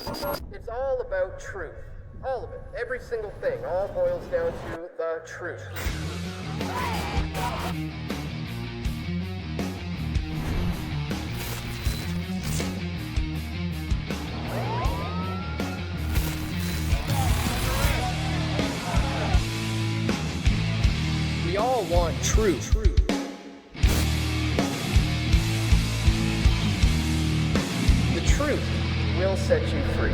It's all about truth. All of it. Every single thing. All boils down to the truth. We all want truth. The truth will set you free.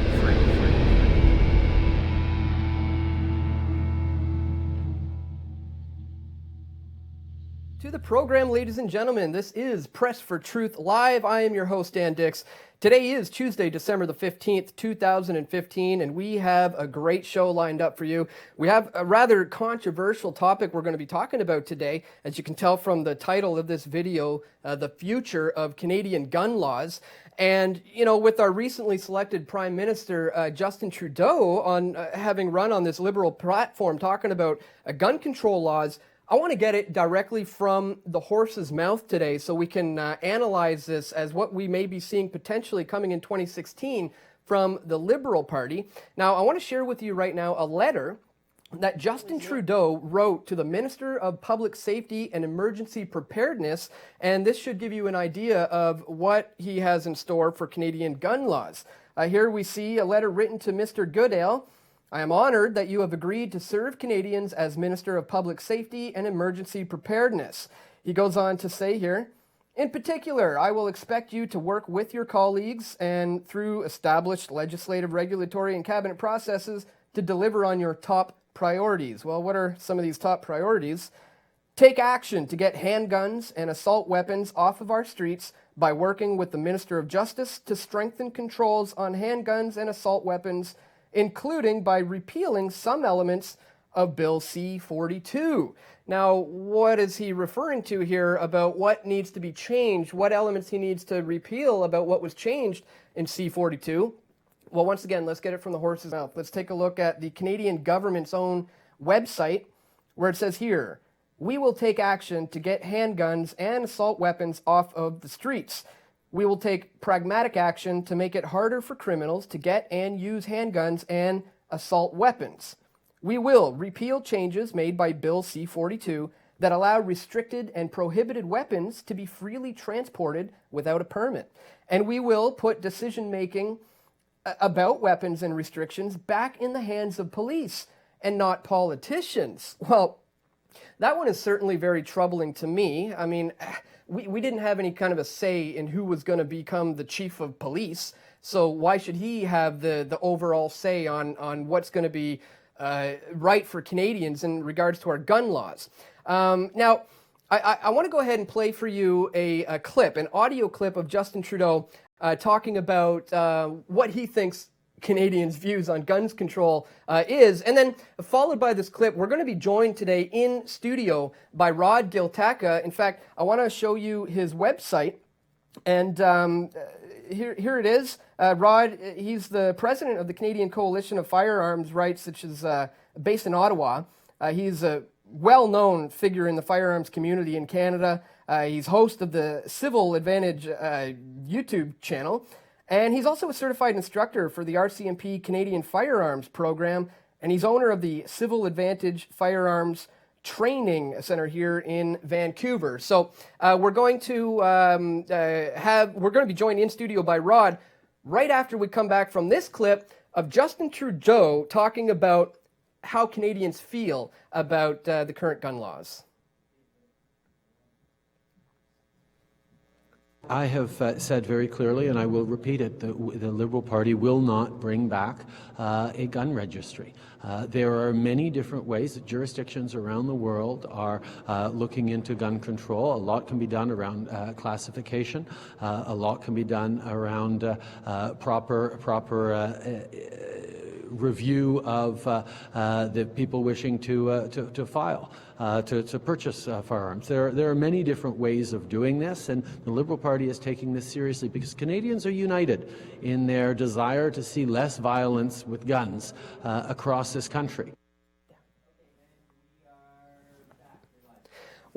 To the program, ladies and gentlemen, this is Press for Truth Live. I am your host, Dan Dix. Today is Tuesday, December the 15th, 2015, and we have a great show lined up for you. We have a rather controversial topic we're going to be talking about today. As you can tell from the title of this video, the future of Canadian gun laws. And, you know, with our recently selected Prime Minister Justin Trudeau on having run on this Liberal platform talking about gun control laws, I want to get it directly from the horse's mouth today so we can analyze this as what we may be seeing potentially coming in 2016 from the Liberal Party. Now, I want to share with you right now a letter that Justin Trudeau wrote to the Minister of Public Safety and Emergency Preparedness, and this should give you an idea of what he has in store for Canadian gun laws. Here we see a letter written to Mr. Goodale. I am honored that you have agreed to serve Canadians as Minister of Public Safety and Emergency Preparedness. He goes on to say here, in particular, I will expect you to work with your colleagues and through established legislative, regulatory, and cabinet processes to deliver on your top priorities. Well, what are some of these top priorities? Take action to get handguns and assault weapons off of our streets by working with the Minister of Justice to strengthen controls on handguns and assault weapons, including by repealing some elements of Bill C-42. Now, what is he referring to here about what needs to be changed, what elements he needs to repeal about what was changed in C-42? Well, once again, let's get it from the horse's mouth. Let's take a look at the Canadian government's own website, where it says here, we will take action to get handguns and assault weapons off of the streets. We will take pragmatic action to make it harder for criminals to get and use handguns and assault weapons. We will repeal changes made by Bill C-42 that allow restricted and prohibited weapons to be freely transported without a permit. And we will put decision-making about weapons and restrictions back in the hands of police and not politicians. Well, that one is certainly very troubling to me. I mean, we didn't have any kind of a say in who was going to become the chief of police, so why should he have the overall say on what's going to be right for Canadians in regards to our gun laws? Now, I want to go ahead and play for you a clip, an audio clip of Justin Trudeau talking about what he thinks Canadians' views on guns control is. And then followed by this clip, we're going to be joined today in studio by Rod Giltaca. In fact, I want to show you his website. And here it is. Rod, he's the president of the Canadian Coalition of Firearms Rights, which is based in Ottawa. He's a well-known figure in the firearms community in Canada. He's host of the Civil Advantage YouTube channel. And he's also a certified instructor for the RCMP Canadian Firearms Program, and he's owner of the Civil Advantage Firearms Training Center here in Vancouver. So we're going to be joined in studio by Rod right after we come back from this clip of Justin Trudeau talking about how Canadians feel about the current gun laws. I have said very clearly, and I will repeat it, the Liberal Party will not bring back a gun registry. There are many different ways that jurisdictions around the world are looking into gun control. A lot can be done around classification. A lot can be done around proper review of the people wishing to file. To purchase firearms. There are many different ways of doing this, and the Liberal Party is taking this seriously because Canadians are united in their desire to see less violence with guns across this country.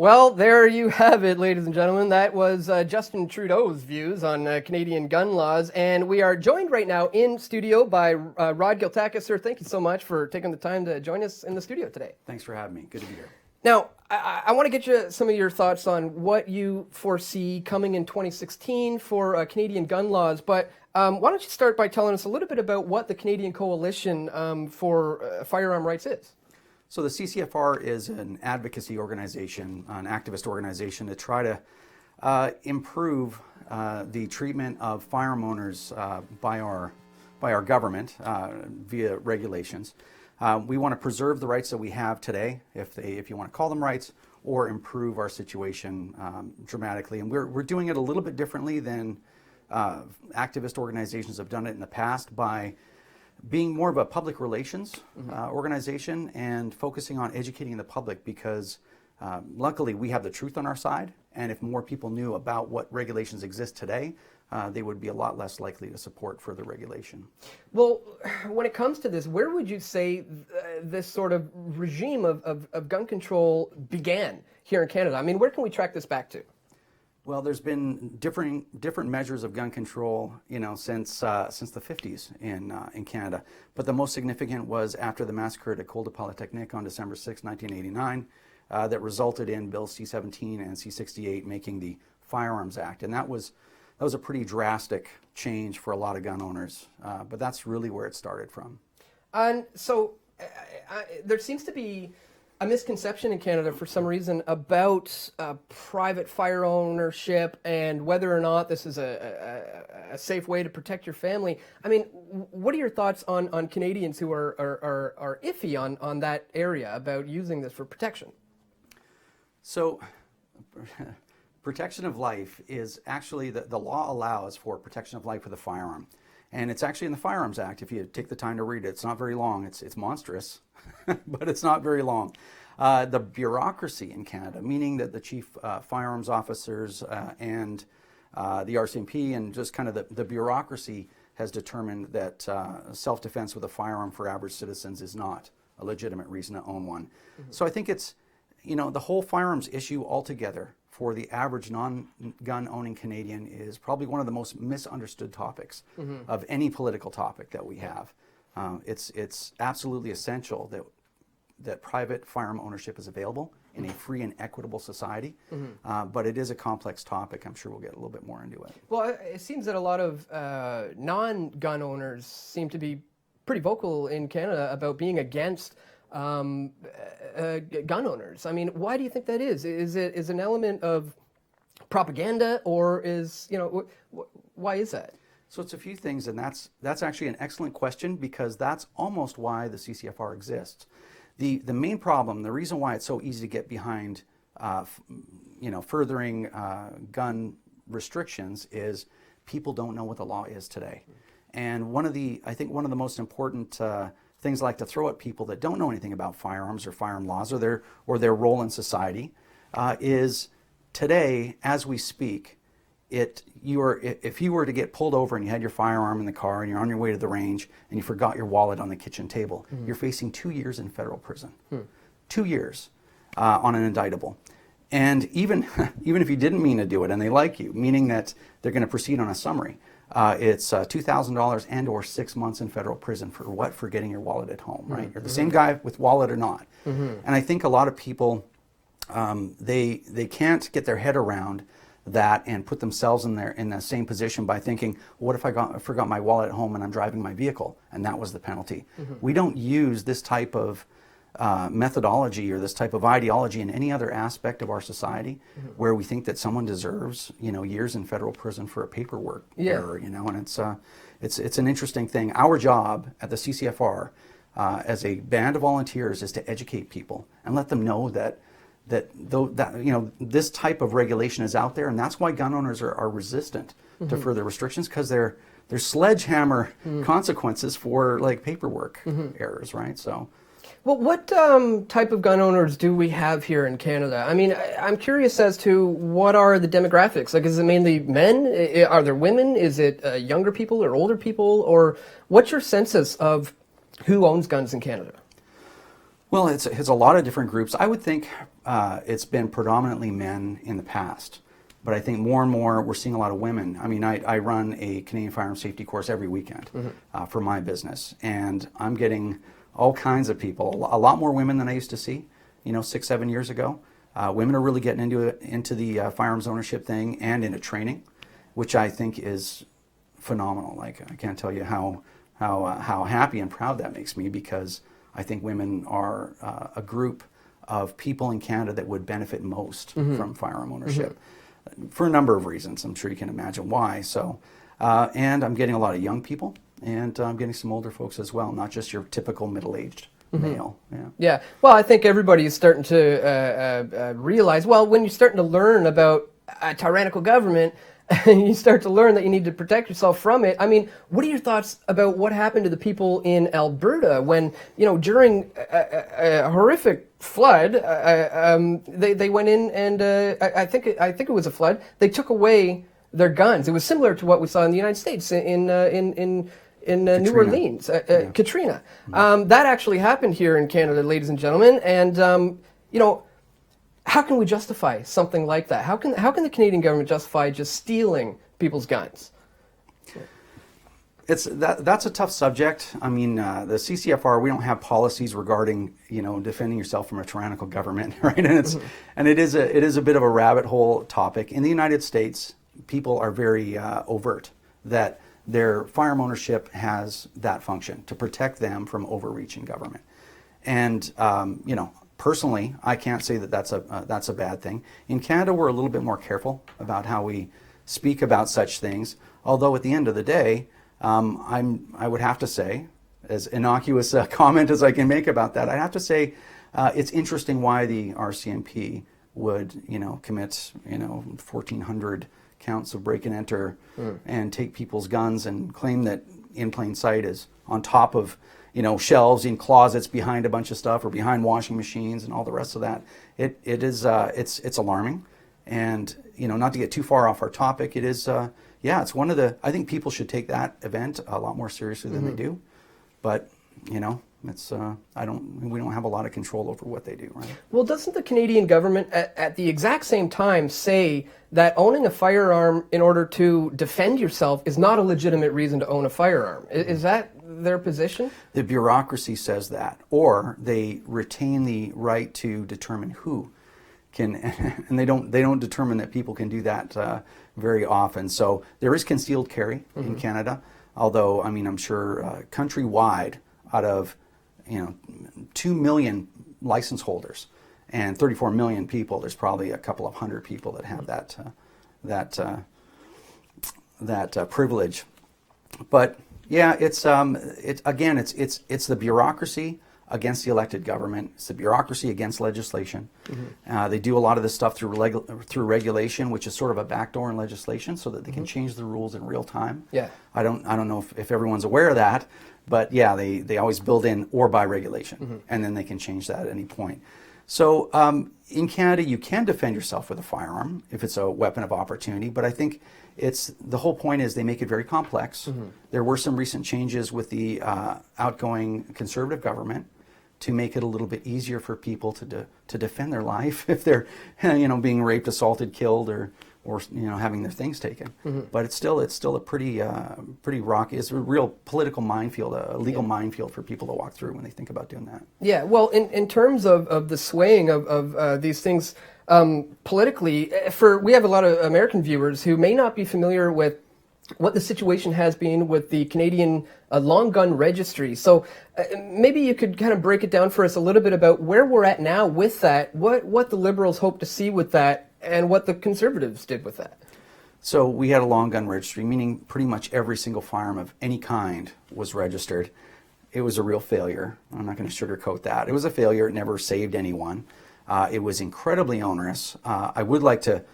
Well, there you have it, ladies and gentlemen. That was Justin Trudeau's views on Canadian gun laws. And we are joined right now in studio by Rod Giltaca. Sir, thank you so much for taking the time to join us in the studio today. Thanks for having me. Good to be here. Now, I want to get you some of your thoughts on what you foresee coming in 2016 for Canadian gun laws. But why don't you start by telling us a little bit about what the Canadian Coalition for Firearm Rights is? So the CCFR is an advocacy organization, an activist organization to try to improve the treatment of firearm owners by our government via regulations. We want to preserve the rights that we have today, if you want to call them rights, or improve our situation dramatically. And we're doing it a little bit differently than activist organizations have done it in the past by being more of a public relations organization and focusing on educating the public, because luckily we have the truth on our side, and if more people knew about what regulations exist today, they would be a lot less likely to support further regulation. Well, when it comes to this, where would you say this sort of regime of gun control began here in Canada? I mean, where can we track this back to? Well, there's been different measures of gun control, since the 50s in Canada. But the most significant was after the massacre at École de Polytechnique on December 6, 1989, that resulted in Bill C-17 and C-68 making the Firearms Act, and that was a pretty drastic change for a lot of gun owners. But that's really where it started from. And so there seems to be a misconception in Canada for some reason about private fire ownership and whether or not this is a safe way to protect your family. I mean, what are your thoughts on Canadians who are iffy on that area about using this for protection? So protection of life is actually, the law allows for protection of life with a firearm. And it's actually in the Firearms Act, if you take the time to read it. It's not very long, it's monstrous, but it's not very long. The bureaucracy in Canada, meaning that the chief firearms officers and the RCMP and just kind of the bureaucracy has determined that self-defense with a firearm for average citizens is not a legitimate reason to own one. So I think it's, the whole firearms issue altogether for the average non-gun owning Canadian is probably one of the most misunderstood topics of any political topic that we have. It's absolutely essential that private firearm ownership is available in a free and equitable society, but it is a complex topic. I'm sure we'll get a little bit more into it. Well, it seems that a lot of non-gun owners seem to be pretty vocal in Canada about being against gun owners. I mean, why do you think that is? Is it an element of propaganda, or is, why is that? So it's a few things, and that's actually an excellent question, because that's almost why the CCFR exists. The main problem, the reason why it's so easy to get behind, furthering gun restrictions is people don't know what the law is today. And I think one of the most important things I like to throw at people that don't know anything about firearms or firearm laws or their role in society is today, as we speak, if you were to get pulled over and you had your firearm in the car and you're on your way to the range and you forgot your wallet on the kitchen table, you're facing 2 years in federal prison. 2 years on an indictable. And even if you didn't mean to do it and they like you, meaning that they're going to proceed on a summary, it's $2,000 and or 6 months in federal prison for what? For getting your wallet at home, right? You're the same guy with wallet or not. And I think a lot of people, they can't get their head around that and put themselves in the same position by thinking, what if I forgot my wallet at home and I'm driving my vehicle and that was the penalty? We don't use this type of methodology or this type of ideology in any other aspect of our society where we think that someone deserves, years in federal prison for a paperwork error, and it's an interesting thing. Our job at the CCFR as a band of volunteers is to educate people and let them know that this type of regulation is out there, and that's why gun owners are resistant to further restrictions, because they're sledgehammer consequences for like paperwork errors, right? So. Well, what type of gun owners do we have here in Canada? I mean, I'm curious as to what are the demographics? Like, is it mainly men? Are there women? Is it younger people or older people? Or what's your census of who owns guns in Canada? Well, it's a lot of different groups. I would think it's been predominantly men in the past, but I think more and more we're seeing a lot of women. I mean, I run a Canadian firearm safety course every weekend for my business, and I'm getting all kinds of people, a lot more women than I used to see, 6-7 years ago. Women are really getting into the firearms ownership thing and into training, which I think is phenomenal. Like, I can't tell you how happy and proud that makes me, because I think women are a group of people in Canada that would benefit most from firearm ownership for a number of reasons. I'm sure you can imagine why. So, and I'm getting a lot of young people, and I'm getting some older folks as well, not just your typical middle-aged male. Yeah. Well, I think everybody is starting to realize, well, when you're starting to learn about a tyrannical government, and you start to learn that you need to protect yourself from it. I mean, what are your thoughts about what happened to the people in Alberta when, during a horrific flood, they went in and I think it was a flood. They took away their guns. It was similar to what we saw in the United States in New Orleans, Katrina. That actually happened here in Canada, ladies and gentlemen, and how can we justify something like that? How can the Canadian government justify just stealing people's guns? That's a tough subject. I mean, the CCFR, we don't have policies regarding defending yourself from a tyrannical government, right? And it is a bit of a rabbit hole topic. In the United States, people are very overt that their firearm ownership has that function to protect them from overreaching government, and personally, I can't say that that's a bad thing. In Canada, we're a little bit more careful about how we speak about such things. Although at the end of the day, I would have to say, as innocuous a comment as I can make about that, I have to say it's interesting why the RCMP would commit 1,400 counts of break and enter and take people's guns and claim that in plain sight is on top of shelves in closets behind a bunch of stuff or behind washing machines and all the rest of that. It's alarming, and not to get too far off our topic, it is it's one of the, I think people should take that event a lot more seriously than they do, but it's we don't have a lot of control over what they do, right? Well, doesn't the Canadian government at the exact same time say that owning a firearm in order to defend yourself is not a legitimate reason to own a firearm? Is that their position? The bureaucracy says that, or they retain the right to determine who can, and they don't determine that people can do that very often. So there is concealed carry in Canada, although I'm sure countrywide, out of 2 million license holders and 34 million people, there's probably a couple of hundred people that have that privilege. But yeah, it's the bureaucracy against the elected government. It's the bureaucracy against legislation. They do a lot of this stuff through regulation, which is sort of a backdoor in legislation, so that they can change the rules in real time. Yeah, I don't know if everyone's aware of that, but yeah, they always build in or by regulation, and then they can change that at any point. So in Canada, you can defend yourself with a firearm if it's a weapon of opportunity, but I think the whole point is they make it very complex. There were some recent changes with the outgoing Conservative government to make it a little bit easier for people to defend their life if they're being raped, assaulted, killed, or having their things taken. But it's still a pretty rocky. It's a real political minefield, a legal minefield for people to walk through when they think about doing that. Yeah. Well, in terms of the swaying of these things politically, we have a lot of American viewers who may not be familiar with what the situation has been with the Canadian long gun registry. So maybe you could kind of break it down for us a little bit about where we're at now with that, what the Liberals hope to see with that, and what the Conservatives did with that. So we had a long gun registry, meaning pretty much every single firearm of any kind was registered. It was a real failure. I'm not going to sugarcoat that. It was a failure. It never saved anyone. It was incredibly onerous. I would like to,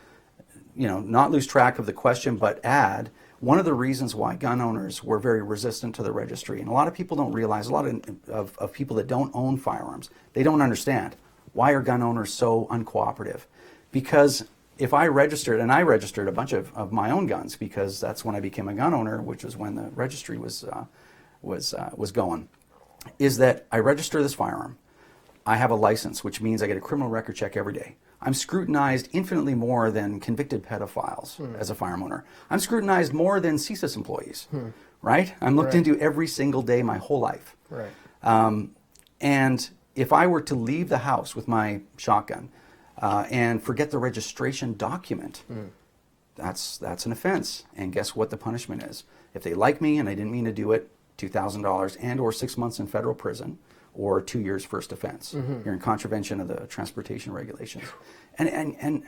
not lose track of the question, but add one of the reasons why gun owners were very resistant to the registry, and a lot of people don't realize, a lot of people that don't own firearms, they don't understand why are gun owners so uncooperative. Because if I registered, and I registered a bunch of my own guns, because that's when I became a gun owner, which was when the registry was going, is that I register this firearm. I have a license, which means I get a criminal record check every day. I'm scrutinized infinitely more than convicted pedophiles as a firearm owner. I'm scrutinized more than CSIS employees, right? I'm looked into every single day my whole life. Right. And if I were to leave the house with my shotgun and forget the registration document, that's an offense. And guess what the punishment is? If they like me and I didn't mean to do it, $2,000 and or 6 months in federal prison, or 2 years first offense. You're in contravention of the transportation regulations. And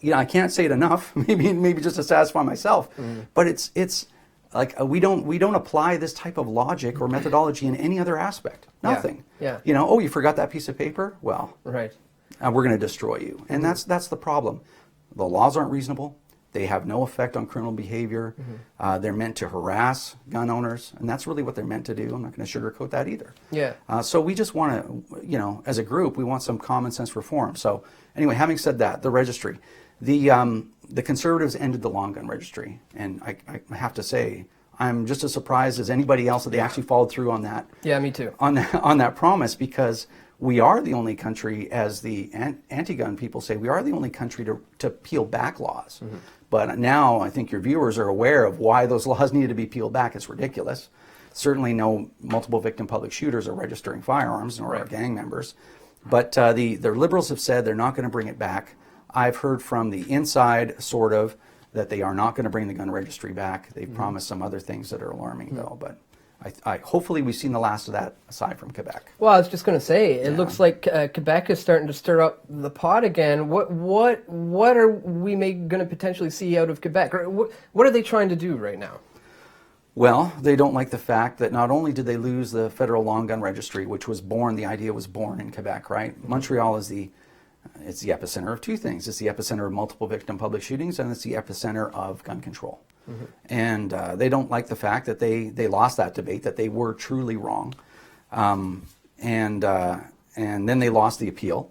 you know, I can't say it enough, maybe just to satisfy myself, but it's like we don't apply this type of logic or methodology in any other aspect. Nothing. Yeah. You know, oh, you forgot that piece of paper? Well, Right. we're going to destroy you. And that's the problem. The laws aren't reasonable. They have no effect on criminal behavior. They're meant to harass gun owners, and that's really what they're meant to do. I'm not going to sugarcoat that either. Yeah. So we just want to, you know, as a group, we want some common sense reform. So anyway, having said that, the registry, the Conservatives ended the long gun registry, and I have to say, I'm just as surprised as anybody else that they actually followed through on that. Yeah, me too. On that promise, because we are the only country, as the anti-gun people say, we are the only country to peel back laws. But now I think your viewers are aware of why those laws needed to be peeled back. It's ridiculous. Certainly no multiple victim public shooters are registering firearms, nor are gang members. But the Liberals have said they're not going to bring it back. I've heard from the inside, sort of, that they are not going to bring the gun registry back. They've promised some other things that are alarming, though. But I hopefully we've seen the last of that, aside from Quebec. Well, I was just going to say, it looks like Quebec is starting to stir up the pot again. What are we going to potentially see out of Quebec? Or what are they trying to do right now? Well, they don't like the fact that not only did they lose the federal long gun registry, which was born, the idea was born in Quebec, right? Montreal is it's the epicenter of two things. It's the epicenter of multiple victim public shootings, and it's the epicenter of gun control. And they don't like the fact that they lost that debate, that they were truly wrong. And then they lost the appeal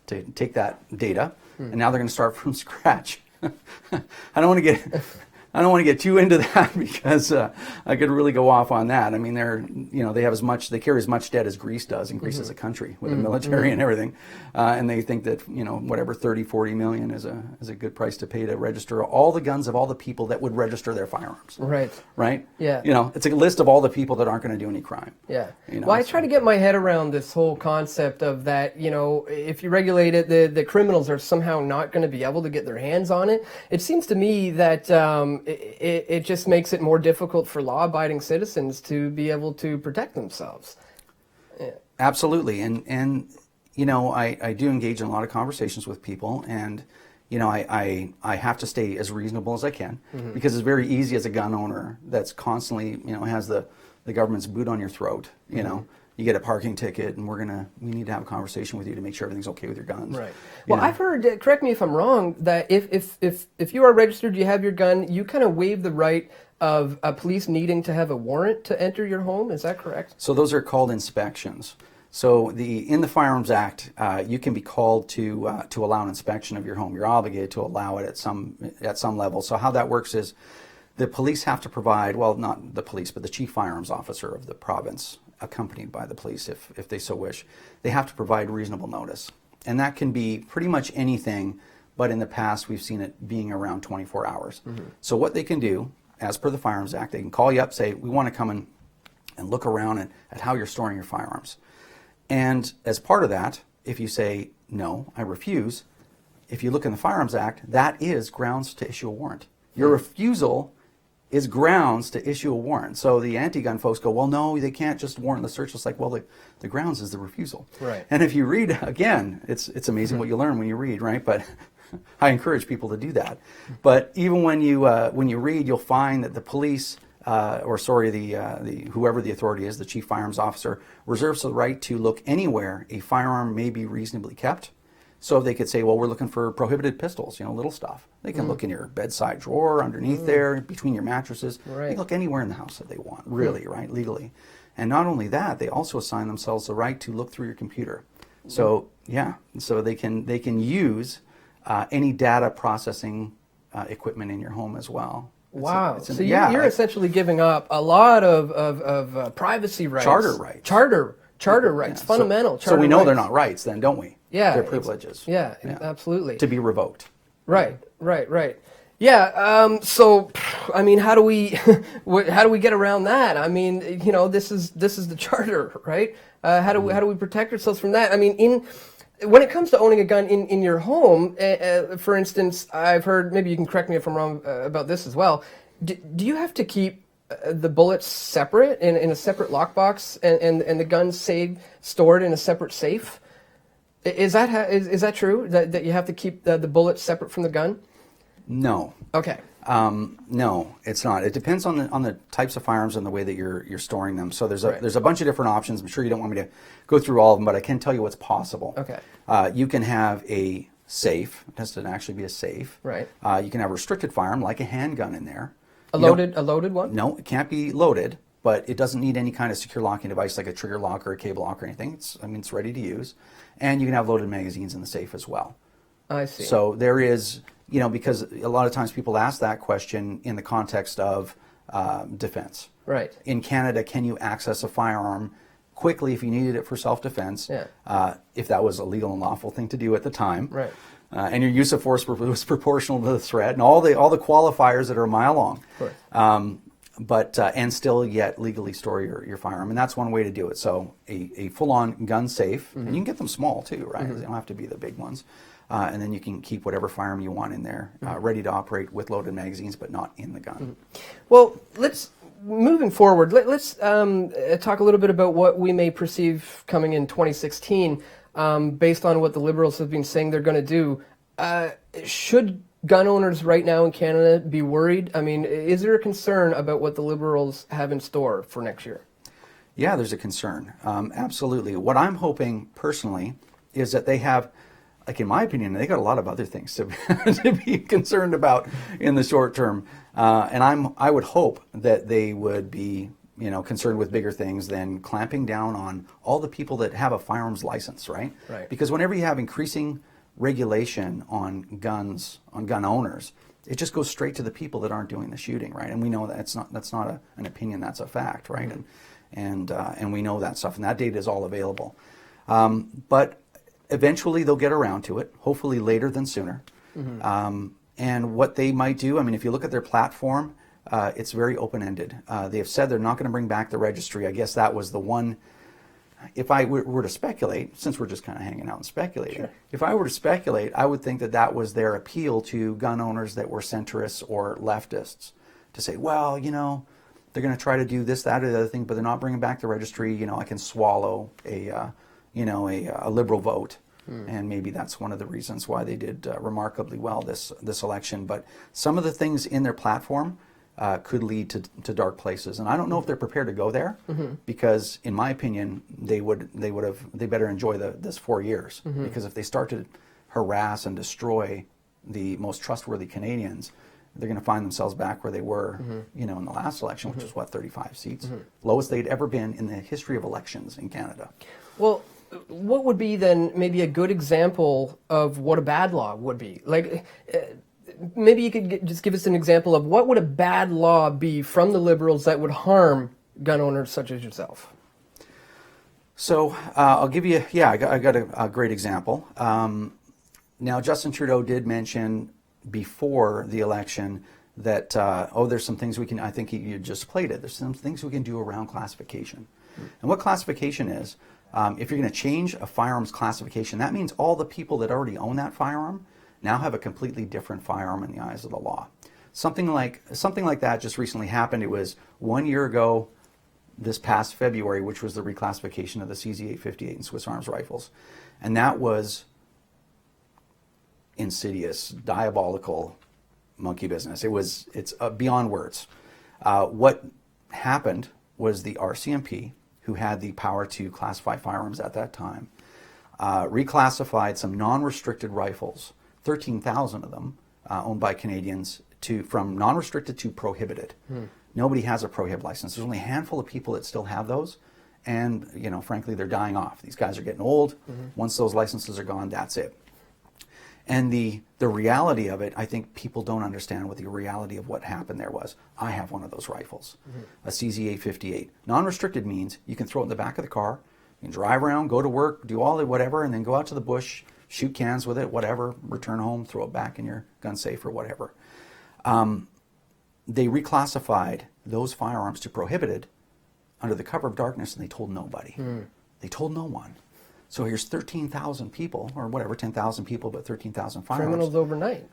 to take that data, and now they're going to start from scratch. I don't want to get too into that, because I could really go off on that. I mean, they carry as much debt as Greece does, and Greece is a country with a military and everything, and they think that, you know, whatever 30-40 million is a good price to pay to register all the guns of all the people that would register their firearms. Right. Yeah. You know, it's a list of all the people that aren't going to do any crime. Yeah. You know, well, I try to get my head around this whole concept of that, you know, if you regulate it, the criminals are somehow not going to be able to get their hands on it. It seems to me that it just makes it more difficult for law-abiding citizens to be able to protect themselves. Yeah. Absolutely. And you know, I do engage in a lot of conversations with people, and you know, I have to stay as reasonable as I can, because it's very easy as a gun owner that's constantly, you know, has the government's boot on your throat, you know. You get a parking ticket, and we need to have a conversation with you to make sure everything's okay with your guns. Right. Well, I've heard, correct me if I'm wrong, that if you are registered, you have your gun, you kind of waive the right of police needing to have a warrant to enter your home. Is that correct? So those are called inspections. So in the Firearms Act, you can be called to allow an inspection of your home. You're obligated to allow it at some level. So how that works is the police have to provide, well, not the police, but the chief firearms officer of the province, accompanied by the police if they so wish, they have to provide reasonable notice. And that can be pretty much anything, but in the past we've seen it being around 24 hours. So what they can do, as per the Firearms Act, they can call you up, say, we want to come in and look around at how you're storing your firearms. And as part of that, if you say, no, I refuse, if you look in the Firearms Act, that is grounds to issue a warrant. Your refusal is grounds to issue a warrant. So the anti-gun folks go, well, no, they can't just warrant the search. It's like, well, the grounds is the refusal. Right. And if you read, again, it's amazing what you learn when you read, right? But I encourage people to do that. But even when you read, you'll find that the police, whoever the authority is, the chief firearms officer, reserves the right to look anywhere a firearm may be reasonably kept. So they could say, well, we're looking for prohibited pistols, you know, little stuff. They can look in your bedside drawer, underneath there, between your mattresses. Right. They can look anywhere in the house that they want, really, right, legally. And not only that, they also assign themselves the right to look through your computer. So, so they can use any data processing equipment in your home as well. Wow. You're essentially giving up a lot of privacy rights. Charter rights. Charter rights, fundamental charter rights. So we know they're not rights then, don't we? Yeah. They're privileges. Yeah, absolutely. To be revoked. Right. Yeah. So, I mean, how do we get around that? I mean, you know, this is the charter, right? How do we protect ourselves from that? I mean, when it comes to owning a gun in your home, for instance, I've heard, maybe you can correct me if I'm wrong about this as well. Do you have to keep the bullets separate in a separate lockbox and the gun stored in a separate safe? Is that true that you have to keep the bullets separate from the gun? No. Okay. No, it's not. It depends on the types of firearms and the way that you're storing them. So there's a bunch of different options. I'm sure you don't want me to go through all of them, but I can tell you what's possible. Okay. You can have a safe. It has to actually be a safe. Right. You can have a restricted firearm like a handgun in there. A loaded one? No, it can't be loaded, but it doesn't need any kind of secure locking device like a trigger lock or a cable lock or anything. It's ready to use. And you can have loaded magazines in the safe as well. I see. So there is, because a lot of times people ask that question in the context of defense. Right. In Canada, can you access a firearm quickly if you needed it for self-defense? Yeah. If that was a legal and lawful thing to do at the time. Right. And your use of force was proportional to the threat, and all the qualifiers that are a mile long. Of course. But and still yet legally store your firearm, and that's one way to do it. So a full-on gun safe, and you can get them small too, right? They don't have to be the big ones. And then you can keep whatever firearm you want in there, ready to operate with loaded magazines, but not in the gun. Well, moving forward, let's talk a little bit about what we may perceive coming in 2016, based on what the Liberals have been saying they're going to do. Should gun owners right now in Canada be worried? I mean, is there a concern about what the Liberals have in store for next year? Yeah, there's a concern. Absolutely. What I'm hoping personally is that they have, like in my opinion, they got a lot of other things to be concerned about in the short term. And I would hope that they would be, concerned with bigger things than clamping down on all the people that have a firearms license, right? Right. Because whenever you have increasing regulation on guns, on gun owners, it just goes straight to the people that aren't doing the shooting, right? And we know that that's not an opinion, that's a fact, right? And we know that stuff, and that data is all available. But eventually they'll get around to it, hopefully later than sooner. And what they might do, I mean, if you look at their platform, it's very open-ended. They have said they're not going to bring back the registry. I guess that was the one. If I were to speculate, since we're just kind of hanging out and speculating, sure. If I were to speculate, I would think that was their appeal to gun owners that were centrists or leftists, to say, well, they're going to try to do this, that, or the other thing, but they're not bringing back the registry. I can swallow a liberal vote. And maybe that's one of the reasons why they did remarkably well this election. But some of the things in their platform could lead to dark places, and I don't know if they're prepared to go there, because in my opinion they better enjoy this 4 years, because if they start to harass and destroy the most trustworthy Canadians, they're going to find themselves back where they were in the last election, which was 35 seats, lowest they'd ever been in the history of elections in Canada. Well, what would be then maybe a good example of what a bad law would be? Like, maybe you could just give us an example of what would a bad law be from the Liberals that would harm gun owners such as yourself? So I'll give you, I got a great example. Now, Justin Trudeau did mention before the election that, there's some things we can, I think you just played it, there's some things we can do around classification. And what classification is, if you're going to change a firearms classification, that means all the people that already own that firearm now have a completely different firearm in the eyes of the law. Something like that just recently happened. It was 1 year ago, this past February, which was the reclassification of the CZ858 and Swiss Arms rifles. And that was insidious, diabolical monkey business. It's beyond words. What happened was the RCMP, who had the power to classify firearms at that time, reclassified some non-restricted rifles, 13,000 of them owned by Canadians, from non-restricted to prohibited. Nobody has a prohib license. There's only a handful of people that still have those, and frankly, they're dying off. These guys are getting old. Once those licenses are gone, that's it. And the reality of it, I think people don't understand what the reality of what happened there was. I have one of those rifles, a CZ858. Non-restricted means you can throw it in the back of the car, You can drive around, go to work, do all the whatever, and then go out to the bush, shoot cans with it, whatever, return home, throw it back in your gun safe or whatever. They reclassified those firearms to prohibited under the cover of darkness, and they told nobody. They told no one. So here's 13,000 people, or whatever, 10,000 people, but 13,000 firearms. Criminals overnight.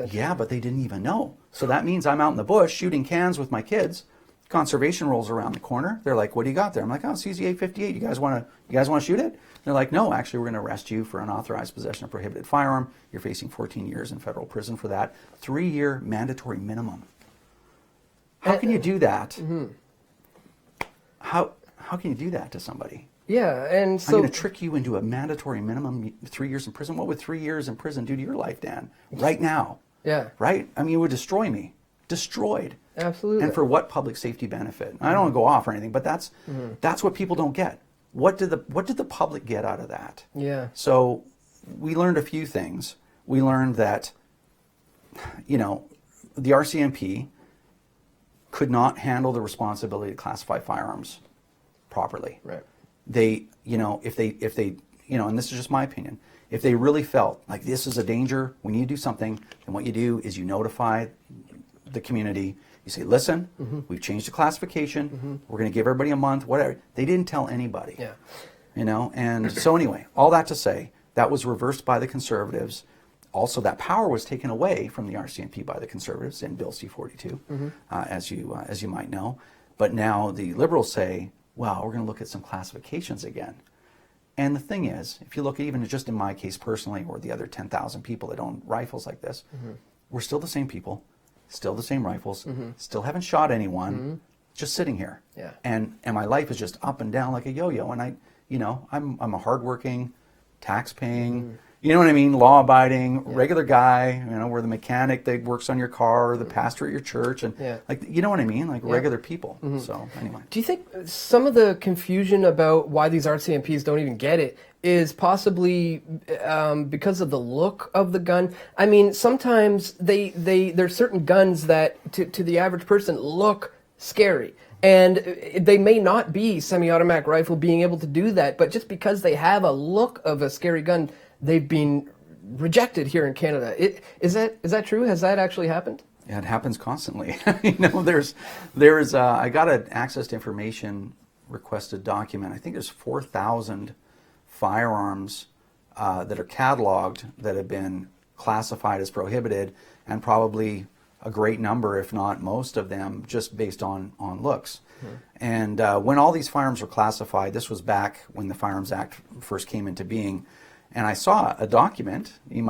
Yeah, but they didn't even know. So that means I'm out in the bush shooting cans with my kids. Conservation rolls around the corner. They're like, "What do you got there?" I'm like, "Oh, CZ-858. You guys want to shoot it?" They're like, "No, actually, we're going to arrest you for unauthorized possession of prohibited firearm. You're facing 14 years in federal prison for that. 3-year mandatory minimum." How can you do that? How can you do that to somebody? Yeah, and so I'm going to trick you into a mandatory minimum 3 years in prison. What would 3 years in prison do to your life, Dan? Right now. Yeah. Right? I mean, it would destroy me. Destroyed. Absolutely. And for what public safety benefit? I don't want to go off or anything, but that's what people don't get. What did the public get out of that? Yeah. So we learned a few things. We learned that, the RCMP could not handle the responsibility to classify firearms properly. Right. They, if they, and this is just my opinion, if they really felt like this is a danger, we need to do something, then what you do is you notify the community. You say, listen, we've changed the classification. We're going to give everybody a month, whatever. They didn't tell anybody. Yeah. And so anyway, all that to say, that was reversed by the Conservatives. Also, that power was taken away from the RCMP by the Conservatives in Bill C-42, as you might know. But now the Liberals say, well, we're going to look at some classifications again. And the thing is, if you look even just in my case personally, or the other 10,000 people that own rifles like this, we're still the same people, still the same rifles, still haven't shot anyone, just sitting here. Yeah. And my life is just up and down like a yo-yo. And I'm a hardworking, tax-paying, you know what I mean, law-abiding, regular guy. We're the mechanic that works on your car, or the pastor at your church, and you know what I mean, like regular people. So anyway, do you think some of the confusion about why these RCMPs don't even get it is possibly because of the look of the gun? I mean, sometimes there's certain guns that to the average person look scary. And they may not be semi-automatic rifle being able to do that, but just because they have a look of a scary gun, they've been rejected here in Canada. Is that true? Has that actually happened? Yeah, it happens constantly. There's I got an access to information requested document. I think there's 4,000 firearms that are cataloged that have been classified as prohibited, and probably a great number, if not most of them, just based on looks. And when all these firearms were classified, this was back when the Firearms Act first came into being, and I saw a document. You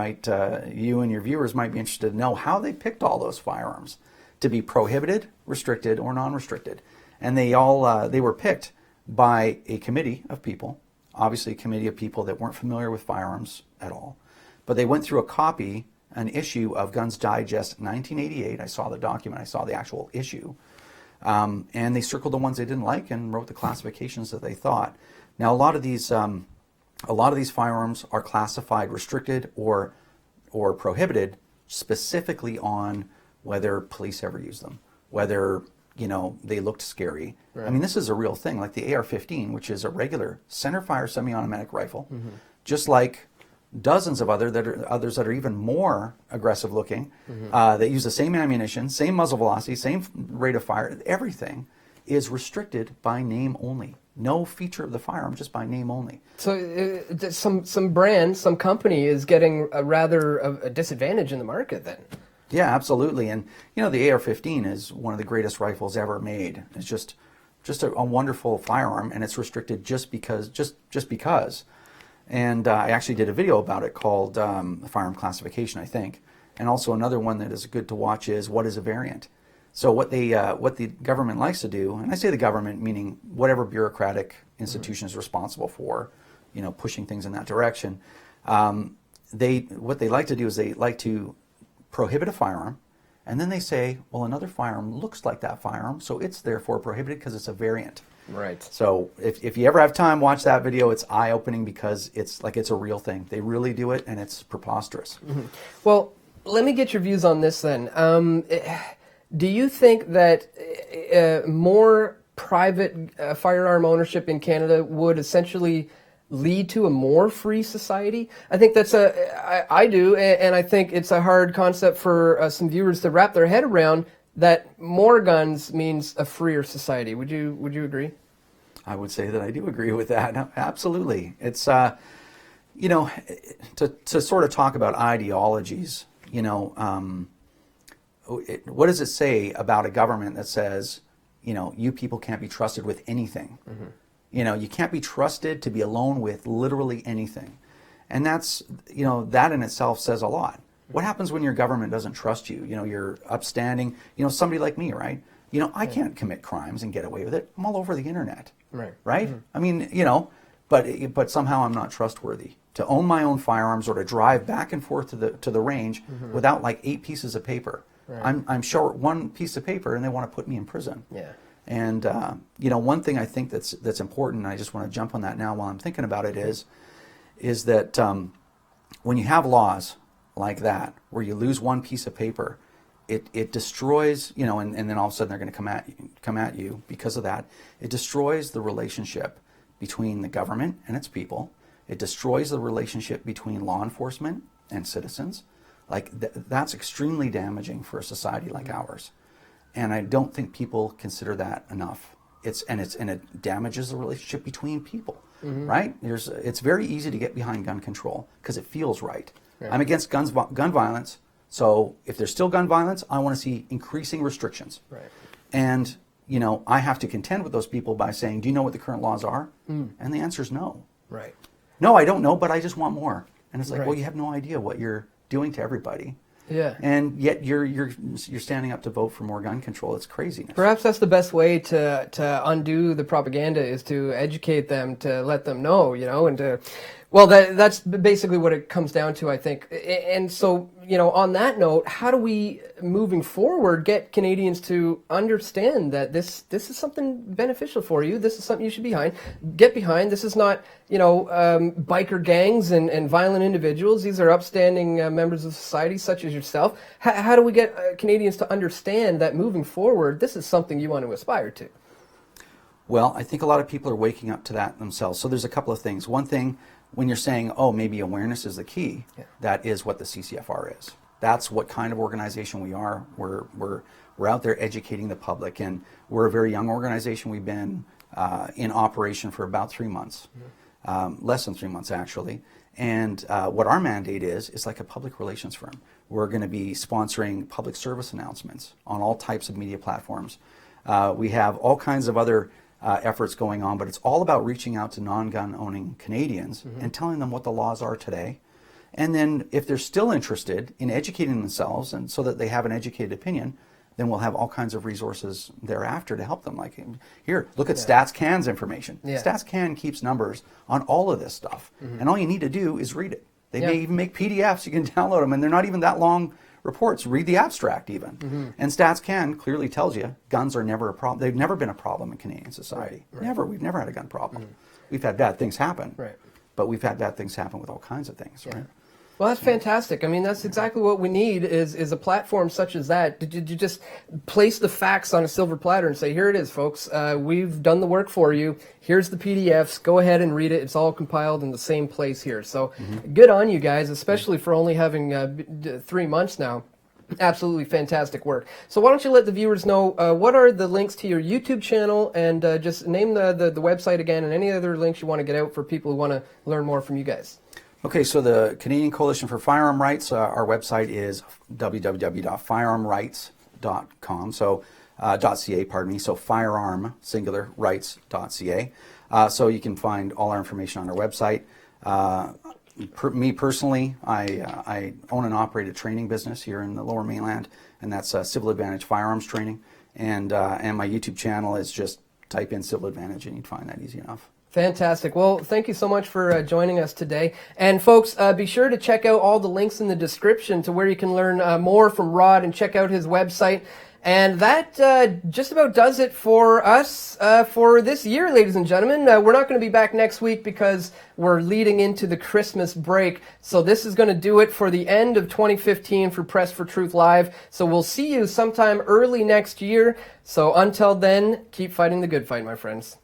and your viewers might be interested to know how they picked all those firearms to be prohibited, restricted, or non-restricted. And they were picked by a committee of people, obviously a committee of people that weren't familiar with firearms at all. But they went through an issue of Guns Digest 1988. I saw the document, I saw the actual issue. And they circled the ones they didn't like and wrote the classifications that they thought. Now, a lot of these firearms are classified restricted or prohibited specifically on whether police ever use them, whether they looked scary. Right. I mean, this is a real thing, like the AR-15, which is a regular centerfire semi-automatic rifle, just like dozens of others that are even more aggressive looking, that use the same ammunition, same muzzle velocity, same rate of fire. Everything is restricted by name only. No feature of the firearm, just by name only. So some brand, some company is getting a disadvantage in the market then. Yeah, absolutely. And the AR-15 is one of the greatest rifles ever made. It's just a wonderful firearm, and it's restricted just because. And I actually did a video about it called Firearm Classification, I think. And also another one that is good to watch is What is a Variant? So what the government likes to do, and I say the government meaning whatever bureaucratic institution is responsible for, pushing things in that direction, what they like to do is they like to prohibit a firearm, and then they say, well, another firearm looks like that firearm, so it's therefore prohibited because it's a variant. Right. So if you ever have time, watch that video. It's eye-opening because it's a real thing. They really do it, and it's preposterous. Well, let me get your views on this then. Do you think that more private firearm ownership in Canada would essentially lead to a more free society? I think that's I do, and I think it's a hard concept for some viewers to wrap their head around, that more guns means a freer society. Would you agree? I would say that I do agree with that. No, absolutely. It's, you know, to sort of talk about ideologies, you know, what does it say about a government that says, you know, you people can't be trusted with anything? Mm-hmm. You know, you can't be trusted to be alone with literally anything. And that's, you know, that in itself says a lot. What happens when your government doesn't trust you? You know, you're upstanding, you know, somebody like me, right? You know, I can't commit crimes and get away with it. I'm all over the internet, right? Mm-hmm. I mean, you know, but somehow I'm not trustworthy to own my own firearms or to drive back and forth to the range mm-hmm. without like 8 pieces of paper. Right. I'm short one piece of paper and they want to put me in prison. Yeah. And you know, one thing I think that's important, and I just want to jump on that now while I'm thinking about it, is that when you have laws like that where you lose one piece of paper, it destroys, you know, and then all of a sudden they're going to come at you because of that. It destroys the relationship between the government and its people. It destroys the relationship between law enforcement and citizens. Like that's extremely damaging for a society like ours, and I don't think people consider that enough. It damages the relationship between people, mm-hmm. right? It's very easy to get behind gun control because it feels right. Yeah. I'm against gun violence, so if there's still gun violence, I want to see increasing restrictions. Right. And you know, I have to contend with those people by saying, "Do you know what the current laws are?" Mm. And the answer is no. Right. No, I don't know, but I just want more. And it's like, well, you have no idea what you're doing to everybody. Yeah. And yet you're standing up to vote for more gun control. It's craziness. Perhaps that's the best way to undo the propaganda, is to educate them, to let them know, you know, and to, well, that's basically what it comes down to, I think. And so, you know, on that note, how do we, moving forward, get Canadians to understand that this is something beneficial for you? This is something you should get behind. This is not, you know, biker gangs and violent individuals. These are upstanding members of society, such as yourself. How do we get Canadians to understand that moving forward, this is something you want to aspire to? Well, I think a lot of people are waking up to that themselves. So there's a couple of things. One thing, when you're saying, oh, maybe awareness is the key, that is what the CCFR is. That's what kind of organization we are. We're out there educating the public, and we're a very young organization. We've been in operation for about 3 months, less than 3 months actually. And what our mandate is like a public relations firm. We're going to be sponsoring public service announcements on all types of media platforms. We have all kinds of other efforts going on, but it's all about reaching out to non-gun owning Canadians mm-hmm. and telling them what the laws are today. And then if they're still interested in educating themselves and so that they have an educated opinion, then we'll have all kinds of resources thereafter to help them. Like, here, look at Stats Can's information. Yeah. Stats Can keeps numbers on all of this stuff. Mm-hmm. And all you need to do is read it. They may even make PDFs, you can download them, and they're not even that long reports. Read the abstract even. Mm-hmm. And Stats Can clearly tells you guns are never a problem. They've never been a problem in Canadian society. Right. Never. We've never had a gun problem. Mm-hmm. We've had bad things happen. Right. But we've had bad things happen with all kinds of things, right? Well, that's fantastic. I mean, that's exactly what we need is a platform such as that. Did you just place the facts on a silver platter and say, here it is, folks. We've done the work for you. Here's the PDFs. Go ahead and read it. It's all compiled in the same place here. So good on you guys, especially for only having 3 months now. Absolutely fantastic work. So why don't you let the viewers know what are the links to your YouTube channel, and just name the website again, and any other links you want to get out for people who want to learn more from you guys. Okay, so the Canadian Coalition for Firearm Rights, our website is www.firearmrights.com, so .ca, pardon me, so firearm, singular, rights.ca. So you can find all our information on our website. Me personally, I own and operate a training business here in the Lower Mainland, and that's Civil Advantage Firearms Training. And my YouTube channel is just type in Civil Advantage and you'd find that easy enough. Fantastic. Well, thank you so much for joining us today. And folks, be sure to check out all the links in the description to where you can learn more from Rod and check out his website. And that just about does it for us for this year, ladies and gentlemen. We're not going to be back next week because we're leading into the Christmas break. So this is going to do it for the end of 2015 for Press for Truth Live. So we'll see you sometime early next year. So until then, keep fighting the good fight, my friends.